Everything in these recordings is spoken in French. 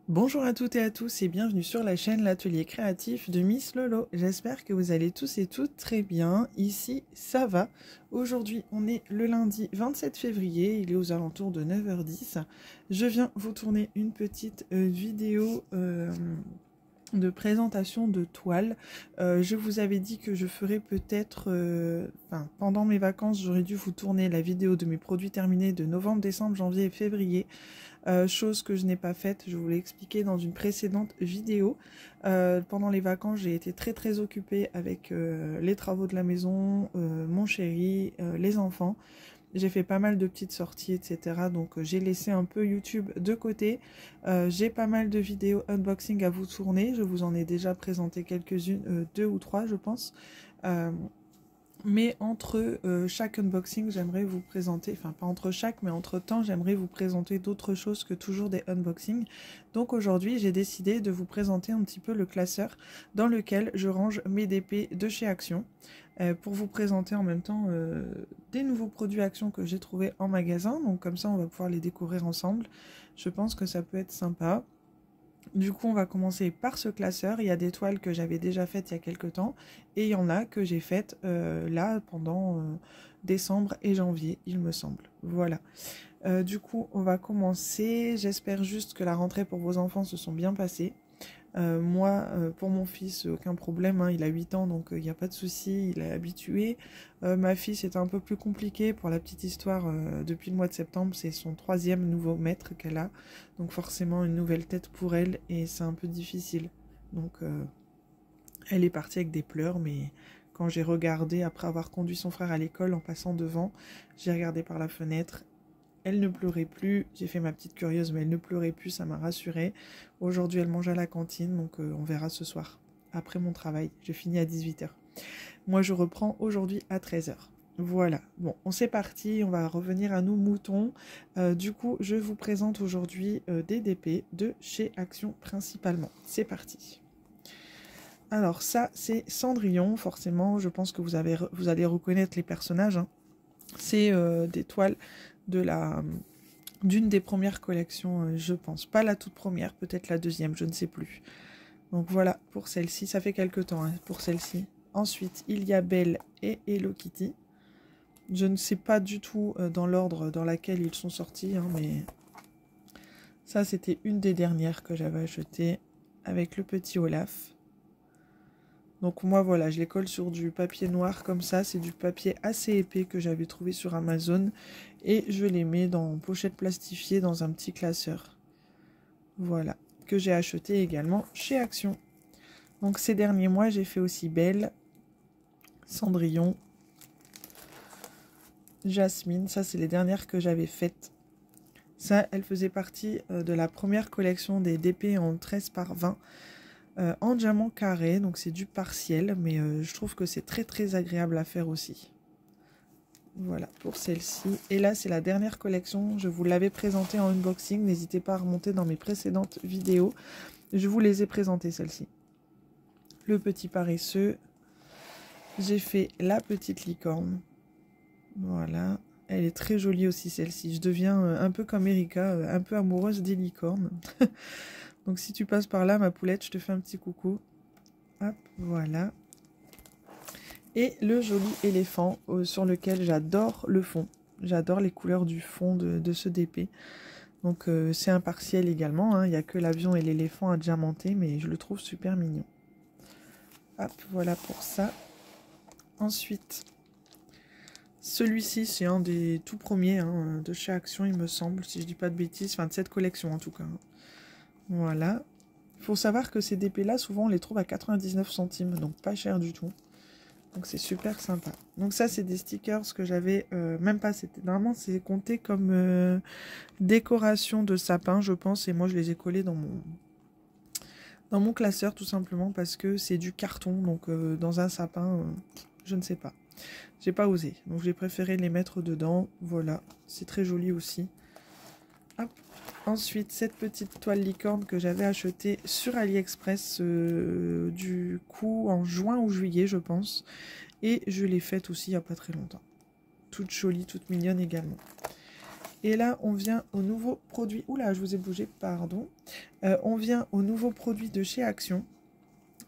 Bonjour à toutes et à tous et bienvenue sur la chaîne L'Atelier Créatif de Miss Lolo. J'espère que vous allez tous et toutes très bien. Ici, ça va. Aujourd'hui, on est le lundi 27 février. Il est aux alentours de 9h10. Je viens vous tourner une petite vidéo de présentation de toile. Je vous avais dit que je ferais peut-être, pendant mes vacances, j'aurais dû vous tourner la vidéo de mes produits terminés de novembre, décembre, janvier et février. Chose que je n'ai pas faite, je vous l'ai expliqué dans une précédente vidéo. Pendant les vacances, j'ai été très occupée avec les travaux de la maison, mon chéri, les enfants. J'ai fait pas mal de petites sorties, etc. Donc j'ai laissé un peu YouTube de côté. J'ai pas mal de vidéos unboxing à vous tourner. Je vous en ai déjà présenté quelques-unes, 2 ou 3 je pense. Mais entre chaque unboxing, j'aimerais vous présenter, enfin pas entre chaque, mais entre temps, j'aimerais vous présenter d'autres choses que toujours des unboxings. Donc aujourd'hui, j'ai décidé de vous présenter un petit peu le classeur dans lequel je range mes DP de chez Action. Pour vous présenter en même temps des nouveaux produits Action que j'ai trouvés en magasin. Donc comme ça, on va pouvoir les découvrir ensemble. Je pense que ça peut être sympa. Du coup, on va commencer par ce classeur. Il y a des toiles que j'avais déjà faites il y a quelques temps et il y en a que j'ai faites là pendant décembre et janvier, il me semble. Voilà. Du coup, on va commencer. J'espère juste que la rentrée pour vos enfants se sont bien passées. Moi, pour mon fils, aucun problème, hein, il a 8 ans, donc il n'y a pas de souci, il est habitué. Ma fille, c'était un peu plus compliqué pour la petite histoire. Depuis le mois de septembre, c'est son 3e nouveau maître qu'elle a, donc forcément une nouvelle tête pour elle, et c'est un peu difficile. Donc elle est partie avec des pleurs, mais quand j'ai regardé, après avoir conduit son frère à l'école en passant devant, j'ai regardé par la fenêtre. Elle ne pleurait plus, j'ai fait ma petite curieuse, mais elle ne pleurait plus, ça m'a rassurée. Aujourd'hui, elle mange à la cantine, donc on verra ce soir, après mon travail. Je finis à 18h. Moi, je reprends aujourd'hui à 13h. Voilà, bon, on s'est parti, on va revenir à nos moutons. Du coup, je vous présente aujourd'hui des DP de chez Action principalement. C'est parti. Alors ça, c'est Cendrillon, forcément, je pense que vous allez reconnaître les personnages, hein. C'est des toiles d'une des premières collections, je pense. Pas la toute première, peut-être la deuxième, je ne sais plus. Donc voilà, pour celle-ci, ça fait quelques temps, hein, pour celle-ci. Ensuite, il y a Belle et Hello Kitty. Je ne sais pas du tout dans l'ordre dans lequel ils sont sortis, hein, mais ça, c'était une des dernières que j'avais achetées avec le petit Olaf. Donc moi voilà, je les colle sur du papier noir comme ça, c'est du papier assez épais que j'avais trouvé sur Amazon et je les mets dans pochette plastifiée dans un petit classeur. Voilà, que j'ai acheté également chez Action. Donc ces derniers mois, j'ai fait aussi Belle, Cendrillon, Jasmine, ça c'est les dernières que j'avais faites. Ça, elle faisait partie de la première collection des DP en 13 par 20. En diamant carré, donc c'est du partiel, mais je trouve que c'est très agréable à faire aussi. Voilà pour celle-ci. Et là, c'est la dernière collection. Je vous l'avais présentée en unboxing. N'hésitez pas à remonter dans mes précédentes vidéos. Je vous les ai présentées, celles-ci. Le petit paresseux. J'ai fait la petite licorne. Voilà. Elle est très jolie aussi, celle-ci. Je deviens un peu comme Erika, un peu amoureuse des licornes. Donc si tu passes par là, ma poulette, je te fais un petit coucou. Hop, voilà. Et le joli éléphant sur lequel j'adore le fond. J'adore les couleurs du fond de ce DP. Donc c'est un partiel également, hein. Il n'y a que l'avion et l'éléphant à diamanter, mais je le trouve super mignon. Hop, voilà pour ça. Ensuite, celui-ci, c'est un des tout premiers, hein, de chez Action, il me semble, si je dis pas de bêtises. Enfin, de cette collection en tout cas. Voilà. Il faut savoir que ces DP-là, souvent, on les trouve à 99 centimes, donc pas cher du tout. Donc c'est super sympa. Donc ça, c'est des stickers que j'avais, même pas, normalement c'est compté comme décoration de sapin, je pense. Et moi, je les ai collés dans mon classeur, tout simplement, parce que c'est du carton. Donc dans un sapin, je ne sais pas. J'ai pas osé. Donc j'ai préféré les mettre dedans. Voilà, c'est très joli aussi. Hop. Ensuite, cette petite toile licorne que j'avais achetée sur AliExpress du coup en juin ou juillet, je pense. Et je l'ai faite aussi il n'y a pas très longtemps. Toute jolie, toute mignonne également. Et là, on vient au nouveau produit. Oula, je vous ai bougé, pardon. On vient au nouveau produit de chez Action.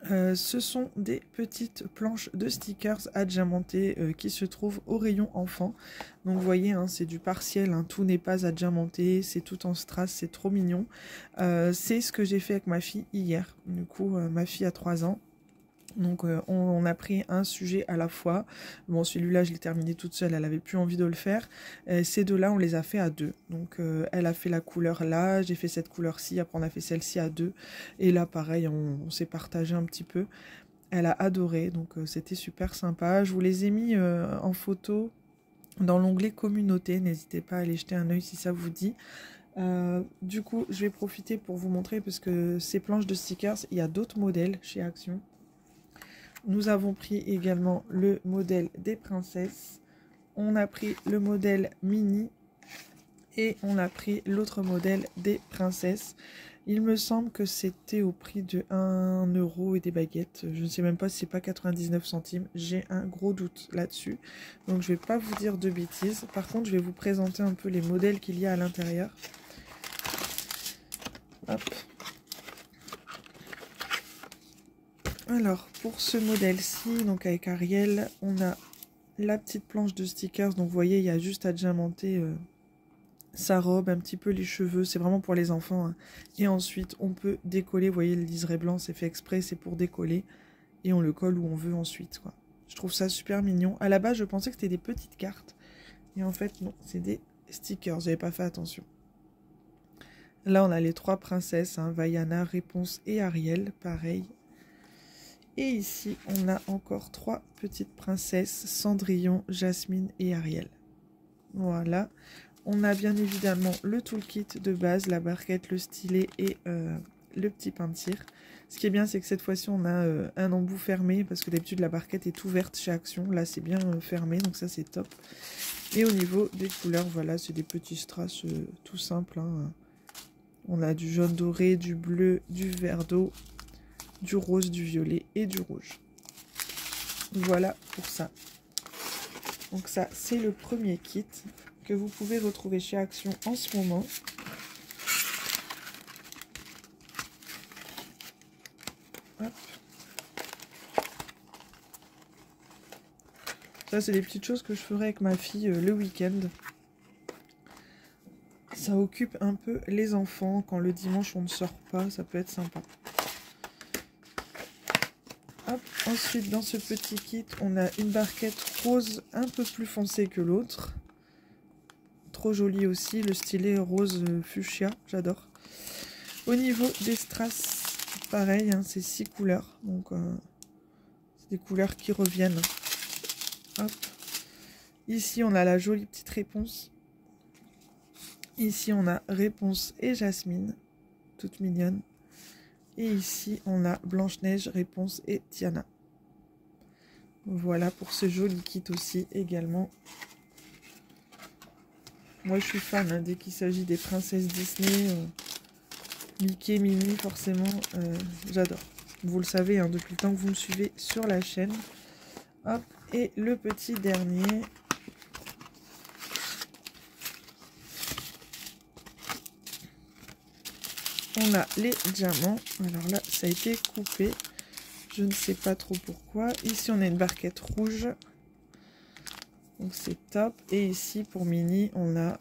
Ce sont des petites planches de stickers adjamantés qui se trouvent au rayon enfant. Donc vous voyez, hein, c'est du partiel, hein, tout n'est pas adjamanté, c'est tout en strass, c'est trop mignon. C'est ce que j'ai fait avec ma fille hier. Du coup, ma fille a 3 ans. Donc on a pris un sujet à la fois. Bon, celui-là je l'ai terminé toute seule, elle avait plus envie de le faire. Ces deux-là on les a fait à deux. Donc elle a fait la couleur là, j'ai fait cette couleur-ci, après on a fait celle-ci à deux. Et là pareil, on s'est partagé un petit peu. Elle a adoré, donc c'était super sympa. Je vous les ai mis en photo dans l'onglet communauté. N'hésitez pas à aller jeter un œil si ça vous dit. Du coup je vais profiter pour vous montrer, parce que ces planches de stickers, il y a d'autres modèles chez Action. Nous avons pris également le modèle des princesses. On a pris le modèle mini. Et on a pris l'autre modèle des princesses. Il me semble que c'était au prix de 1 € et des baguettes. Je ne sais même pas si c'est pas 99 centimes. J'ai un gros doute là-dessus. Donc je ne vais pas vous dire de bêtises. Par contre, je vais vous présenter un peu les modèles qu'il y a à l'intérieur. Hop. Alors, pour ce modèle-ci, donc avec Ariel, on a la petite planche de stickers. Donc, vous voyez, il y a juste à diamanter sa robe, un petit peu les cheveux. C'est vraiment pour les enfants, hein. Et ensuite, on peut décoller. Vous voyez, le liseré blanc, c'est fait exprès, c'est pour décoller. Et on le colle où on veut ensuite, quoi. Je trouve ça super mignon. À la base, je pensais que c'était des petites cartes. Et en fait, non, c'est des stickers. J'avais pas fait attention. Là, on a les 3 princesses, hein, Vaiana, Réponse et Ariel, pareil. Et ici, on a encore 3 petites princesses, Cendrillon, Jasmine et Ariel. Voilà. On a bien évidemment le toolkit de base, la barquette, le stylet et le petit pain de cire. Ce qui est bien, c'est que cette fois-ci, on a un embout fermé, parce que d'habitude, la barquette est ouverte chez Action. Là, c'est bien fermé, donc ça, c'est top. Et au niveau des couleurs, voilà, c'est des petits strass tout simples, hein. On a du jaune doré, du bleu, du vert d'eau, du rose, du violet et du rouge. Voilà pour ça. Donc ça, c'est le premier kit que vous pouvez retrouver chez Action en ce moment. Hop. Ça, c'est des petites choses que je ferai avec ma fille le week-end. Ça occupe un peu les enfants. Quand le dimanche, on ne sort pas, ça peut être sympa. Hop. Ensuite, dans ce petit kit, on a une barquette rose un peu plus foncée que l'autre. Trop jolie aussi. Le stylet rose fuchsia, j'adore. Au niveau des strass, pareil, hein, c'est 6 couleurs. Donc, c'est des couleurs qui reviennent. Hop. Ici, on a la jolie petite réponse. Ici, on a Réponse et Jasmine, toute mignonne. Et ici, on a Blanche-Neige, Réponse et Tiana. Voilà pour ce joli kit aussi également. Moi, je suis fan, hein, dès qu'il s'agit des princesses Disney. Mickey, Minnie, forcément, j'adore. Vous le savez, hein, depuis le temps que vous me suivez sur la chaîne. Hop, et le petit dernier. On a les diamants. Alors là, ça a été coupé. Je ne sais pas trop pourquoi. Ici, on a une barquette rouge. Donc, c'est top. Et ici, pour Minnie, on a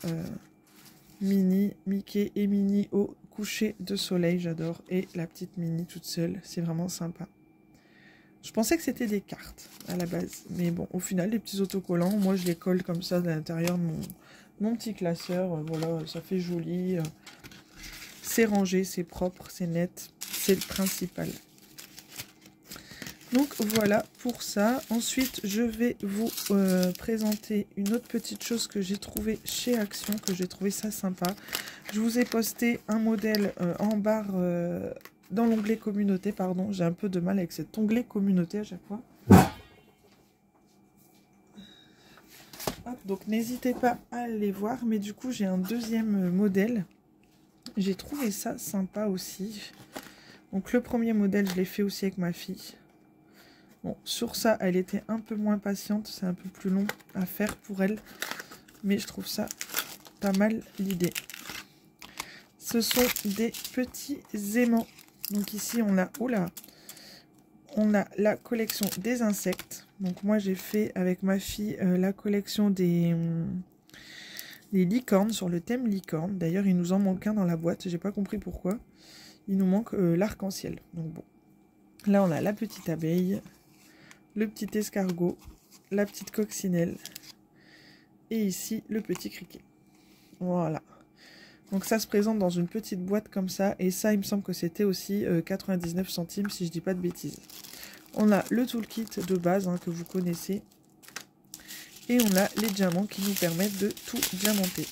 Minnie, Mickey et Minnie au coucher de soleil. J'adore. Et la petite Minnie toute seule. C'est vraiment sympa. Je pensais que c'était des cartes à la base. Mais bon, au final, les petits autocollants, moi, je les colle comme ça à l'intérieur de mon petit classeur. Voilà, ça fait joli. C'est rangé, c'est propre, c'est net, c'est le principal. Donc voilà pour ça. Ensuite, je vais vous présenter une autre petite chose que j'ai trouvée chez Action, que j'ai trouvé ça sympa. Je vous ai posté un modèle en barre dans l'onglet communauté, pardon. J'ai un peu de mal avec cet onglet communauté à chaque fois. Hop, donc n'hésitez pas à aller voir, mais du coup j'ai un deuxième modèle. J'ai trouvé ça sympa aussi. Donc le premier modèle, je l'ai fait aussi avec ma fille. Bon, sur ça, elle était un peu moins patiente. C'est un peu plus long à faire pour elle. Mais je trouve ça pas mal l'idée. Ce sont des petits aimants. Donc ici on a, oula, on a la collection des insectes. Donc moi j'ai fait avec ma fille la collection des licornes, sur le thème licorne. D'ailleurs il nous en manque un dans la boîte, j'ai pas compris pourquoi. Il nous manque l'arc-en-ciel. Donc bon, là on a la petite abeille, le petit escargot, la petite coccinelle et ici le petit criquet. Voilà. Donc ça se présente dans une petite boîte comme ça. Et ça, il me semble que c'était aussi 99 centimes si je dis pas de bêtises. On a le toolkit de base que vous connaissez. Et on a les diamants qui nous permettent de tout diamanter.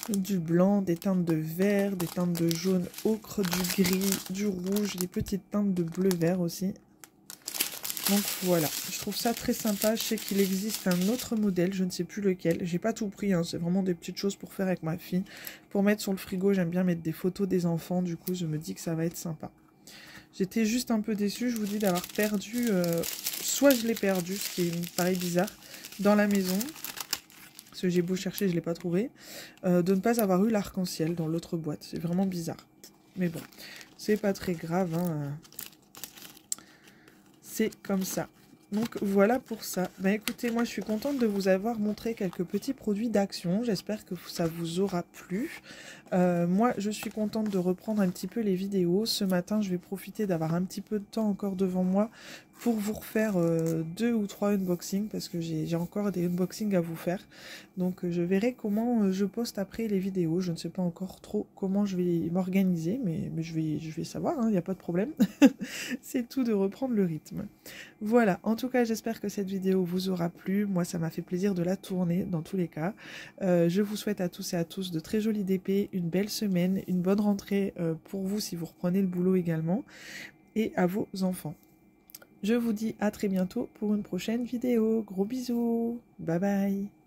Du blanc, des teintes de vert, des teintes de jaune ocre, du gris, du rouge, des petites teintes de bleu-vert aussi. Donc voilà, je trouve ça très sympa. Je sais qu'il existe un autre modèle, je ne sais plus lequel. J'ai pas tout pris, c'est vraiment des petites choses pour faire avec ma fille. Pour mettre sur le frigo, j'aime bien mettre des photos des enfants. Du coup, je me dis que ça va être sympa. J'étais juste un peu déçue, je vous dis, d'avoir perdu... soit je l'ai perdu, ce qui me paraît bizarre, dans la maison. Parce que j'ai beau chercher, je ne l'ai pas trouvé. De ne pas avoir eu l'arc-en-ciel dans l'autre boîte. C'est vraiment bizarre. Mais bon, c'est pas très grave, c'est comme ça. Donc voilà pour ça. Bah écoutez, moi je suis contente de vous avoir montré quelques petits produits d'Action. J'espère que ça vous aura plu. Moi je suis contente de reprendre un petit peu les vidéos. Ce matin je vais profiter d'avoir un petit peu de temps encore devant moi pour vous refaire 2 ou 3 unboxings parce que j'ai encore des unboxings à vous faire. Donc je verrai comment je poste après les vidéos. Je ne sais pas encore trop comment je vais m'organiser, mais je vais savoir, il n'y a pas de problème. C'est tout de reprendre le rythme. Voilà, en tout cas j'espère que cette vidéo vous aura plu. Moi ça m'a fait plaisir de la tourner dans tous les cas. Je vous souhaite à tous et à tous de très jolies DP, une belle semaine, une bonne rentrée pour vous si vous reprenez le boulot également, et à vos enfants. Je vous dis à très bientôt pour une prochaine vidéo. Gros bisous. Bye bye.